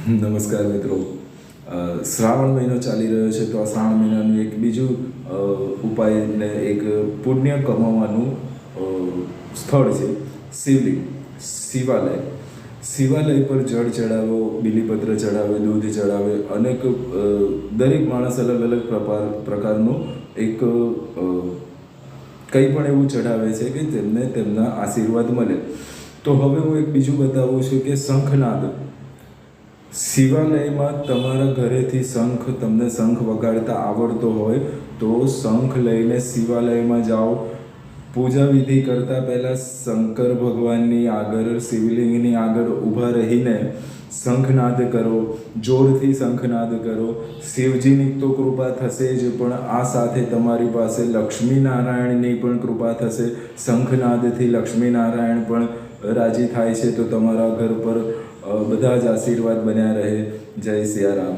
નમસ્કાર મિત્રો. શ્રાવણ મહિનો ચાલી રહ્યો છે, તો આ શ્રાવણ મહિનાનું એક બીજું ઉપાય ને એક પુણ્ય કમાવાનું સ્થળ છે શિવલિંગ, શિવાલય. શિવાલય પર જળ ચડાવો, બીલીપત્ર ચડાવે, દૂધ ચડાવે, અનેક દરેક માણસ અલગ અલગ પ્રકારનું એક કંઈ પણ એવું ચઢાવે છે કે તેમને તેમના આશીર્વાદ મળે. તો હવે હું એક બીજું બતાવું છું કે શંખનાદ. શિવાલયમાં તમારા ઘરેથી તમને શંખ વગાડતા આવડતો હોય તો શંખ લઈને શિવાલયમાં જાઓ. પૂજા વિધિ કરતાં પહેલાં શંકર ભગવાનની આગળ, શિવલિંગની આગળ ઊભા રહીને શંખનાદ કરો, જોરથી શંખનાદ કરો. શિવજીની તો કૃપા થશે જ, પણ આ સાથે તમારી પાસે લક્ષ્મીનારાયણની પણ કૃપા થશે. શંખનાદથી લક્ષ્મીનારાયણ પણ રાજી થાય છે, તો તમારા ઘર પર બધા જ આશીર્વાદ બન્યા રહે. જય સિયારામ.